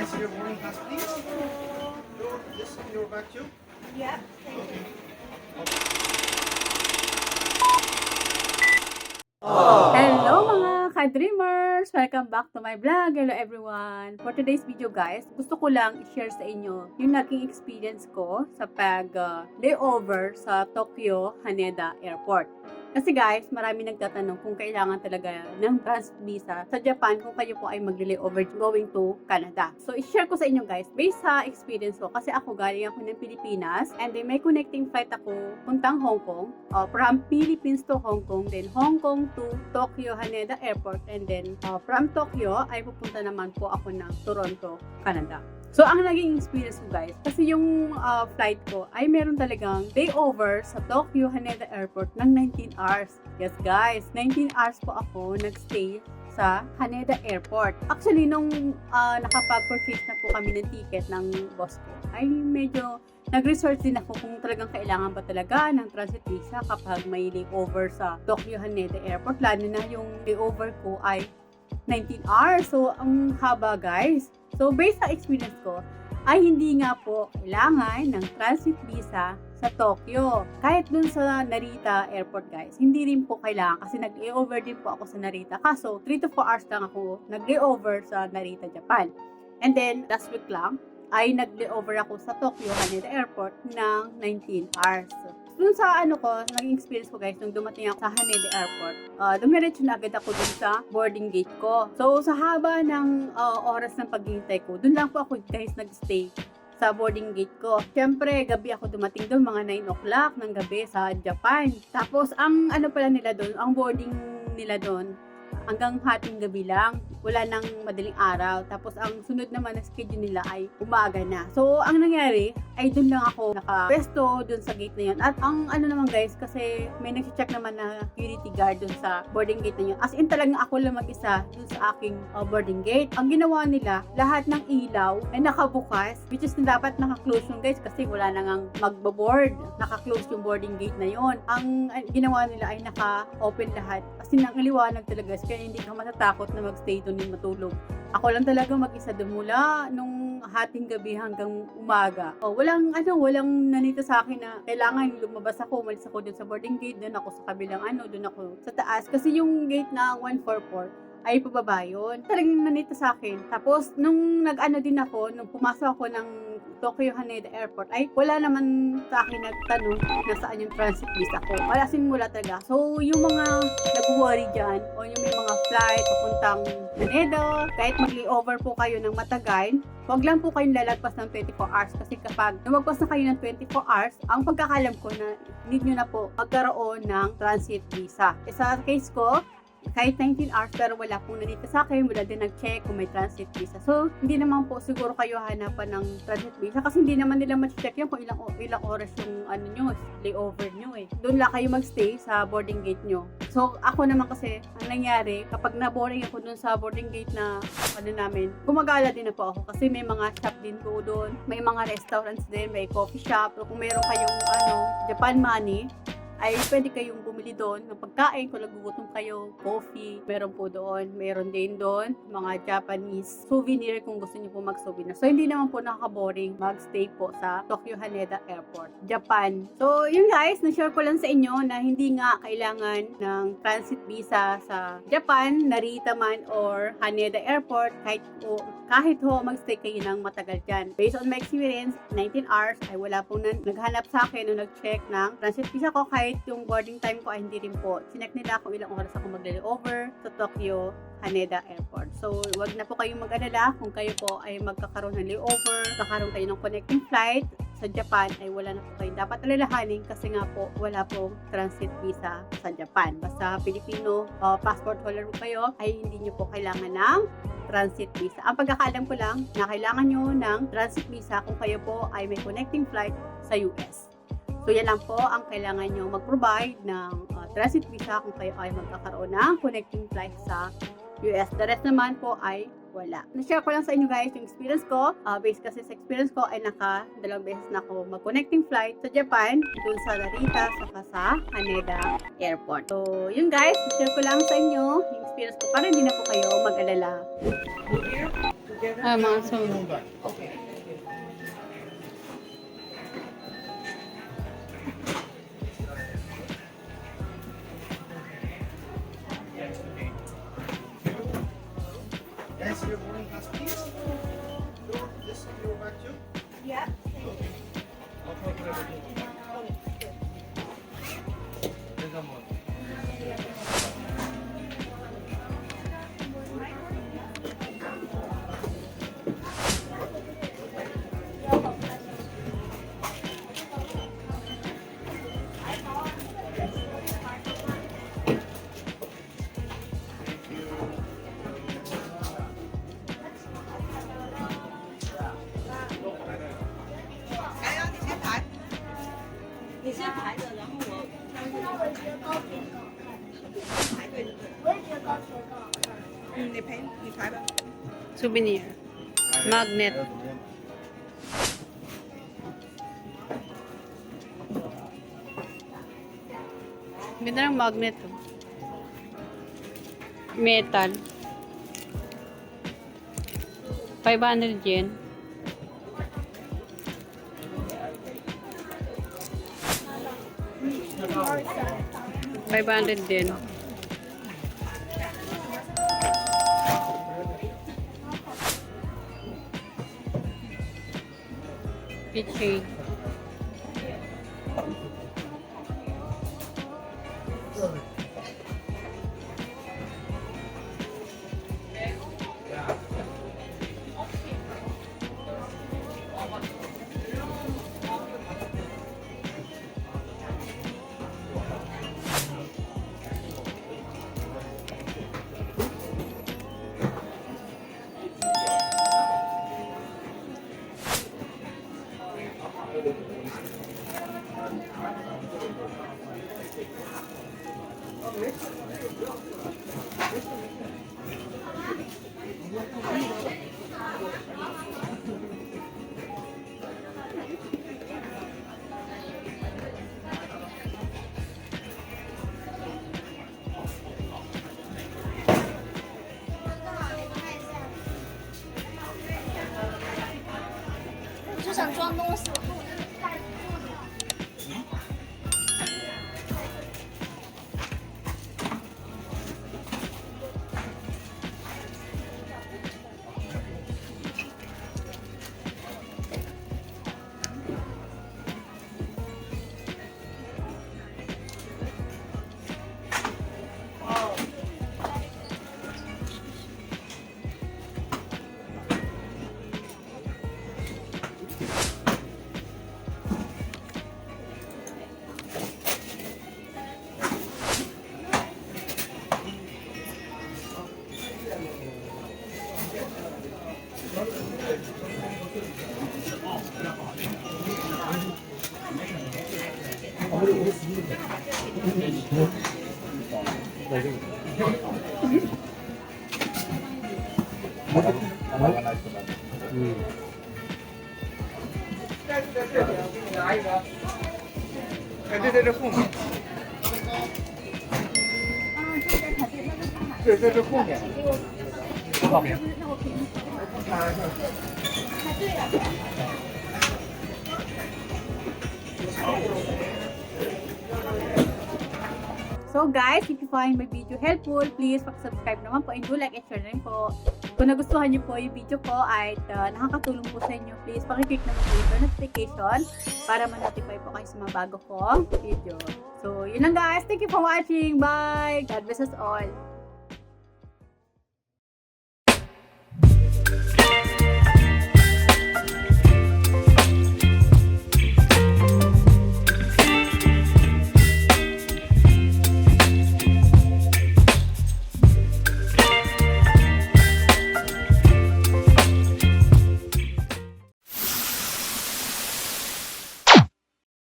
I see your boarding pass, please? This in your bag too? Yep. Okay. Hello mga ka-dreamers! Welcome back to my vlog. Hello everyone! For today's video guys, gusto ko lang i-share sa inyo yung naging experience ko sa pag-layover sa Tokyo Haneda Airport. Kasi guys, marami nagtatanong kung kailangan talaga ng transit visa sa Japan kung kayo po ay mag-layover going to Canada. So, i-share ko sa inyo guys, based sa experience ko, kasi ako galing ako ng Pilipinas, and then may connecting flight ako puntang Hong Kong, from Philippines to Hong Kong, then Hong Kong to Tokyo Haneda Airport, and then from Tokyo ay pupunta naman po ako ng Toronto, Canada. So, ang naging experience ko guys, kasi yung flight ko ay meron talagang layover sa Tokyo Haneda Airport ng 19 hours. Yes guys, 19 hours po ako nagstay sa Haneda Airport. Actually, nung nakapag-purchase na po kami ng ticket ng boss ko, ay medyo nag-research din ako kung talagang kailangan ba talaga ng transit visa kapag may layover sa Tokyo Haneda Airport. Lalo na yung layover ko ay 19 hours. So, ang haba guys. So, based sa experience ko, ay hindi nga po kailangan ng transit visa sa Tokyo. Kahit dun sa Narita Airport guys, hindi rin po kailangan kasi nag-layover din po ako sa Narita. Kaso, 3 to 4 hours lang ako nag-layover sa Narita, Japan. And then, last week lang, ay nag-layover ako sa Tokyo Haneda Airport ng 19 hours. Dun sa naging experience ko guys, nung dumating ako sa Haneda Airport, dumiretso na agad ako dun sa boarding gate ko. So, sa haba ng oras ng paghihintay ko, dun lang po ako guys nagstay sa boarding gate ko. Siyempre, gabi ako dumating doon, mga 9 o'clock ng gabi sa Japan. Tapos, ang pala nila doon, ang boarding nila doon, hanggang hating gabi lang. Wala nang madaling araw. Tapos, ang sunod naman na schedule nila ay umaga na. So, ang nangyari, ay doon lang ako naka-pesto doon sa gate na yun. At ang naman guys, kasi may nag-check naman na security guard doon sa boarding gate na yun. As in talagang ako lang mag-isa doon sa aking boarding gate. Ang ginawa nila, lahat ng ilaw ay nakabukas, which is na dapat naka-close yung guys kasi wala na ngang magbo-board. Naka-close yung boarding gate na yun. Ang ginawa nila ay naka-open lahat. As in, ang liwanag talaga. Kaya hindi ka matatakot na mag-stay doon yung matulog. Ako lang talaga mag-isa doon mula nung hating gabi hanggang umaga. Walang nanito sa akin na kailangan lumabas ako, umalis ako doon sa boarding gate, doon ako sa kabilang doon ako sa taas. Kasi yung gate na 144 ay pababa yun. Talagang nanito sa akin. Tapos, nung din ako, nung pumasok ako ng Tokyo Haneda Airport, ay wala naman sa akin nagtanong na saan yung transit visa ko. Wala wala talaga. So, yung mga nag-worry dyan, o yung may mga flight papuntang Haneda, kahit mag-layover po kayo ng matagal, huwag lang po kayong lalagpas ng 24 hours kasi kapag lumagpas na kayo ng 24 hours, ang pagkakalam ko na need nyo na po magkaroon ng transit visa. Sa case ko, kahit 19 hours pero wala pong nanito sa akin, wala din nag-check kung may transit visa. So, hindi naman po siguro kayo hanapan ng transit visa kasi hindi naman nila ma-check yan kung ilang oras yung nyo, layover nyo eh. Doon lang kayo magstay sa boarding gate nyo. So, ako naman kasi, ang nangyari, kapag na-boarding ako doon sa boarding gate na namin, gumagala din na po ako kasi may mga shop din po doon, may mga restaurants din, may coffee shop. So, kung meron kayong Japan money, ay pwede kayong bumili doon ng pagkain kung nagugutom kayo, coffee, meron po doon. Meron din doon mga Japanese souvenir kung gusto niyo po mag-souvenir. So, hindi naman po nakaka-boring mag-stay po sa Tokyo Haneda Airport, Japan. So, yun guys, na-share ko lang sa inyo na hindi nga kailangan ng transit visa sa Japan, Narita man or Haneda Airport, kahit mag-stay kayo ng matagal dyan. Based on my experience, 19 hours ay wala pong naghanap sa akin o nag-check ng transit visa ko. Kahit yung boarding time ko ay hindi rin po. Sinek nila kung ilang oras ako mag-layover sa Tokyo Haneda Airport. So, wag na po kayong mag-alala kung kayo po ay magkakaroon ng layover, magkakaroon kayo ng connecting flight sa Japan, ay wala na po kayo dapat alalahanin kasi nga po wala pong transit visa sa Japan. Basta Filipino passport holder po kayo, ay hindi nyo po kailangan ng transit visa. Ang pagkakaalam ko lang na kailangan nyo ng transit visa kung kayo po ay may connecting flight sa US. So, yan lang po ang kailangan nyo mag-provide ng transit visa kung kayo ay magkakaroon ng connecting flight sa US. The rest naman po ay wala. Na-share ko lang sa inyo guys yung experience ko. Based kasi sa experience ko ay dalawang beses na ako mag-connecting flight sa Japan, dun sa Narita, saka sa Haneda Airport. So, yun guys, na-share ko lang sa inyo yung experience ko para hindi na po kayo mag-alala. Here, together. Mga so. Okay. Yes, you're wearing us, please. This is your back too? Yep. Okay. I'll put everything. There's no more. Souvenir. Magnet. Ganda ng magnet. Oh. Metal. 500 yen. $500 din. Keychain.就想装东西。在后面。对，在这后面。后面。So guys, if you find my video helpful, please subscribe naman po and do like and share rin po. Kung nagustuhan niyo po yung video ko at nakakatulong po sa inyo, please pakiclick naman po yung notification para ma-notify po kayo sa mga bago kong video. So yun lang guys, thank you for watching. Bye! God bless us all.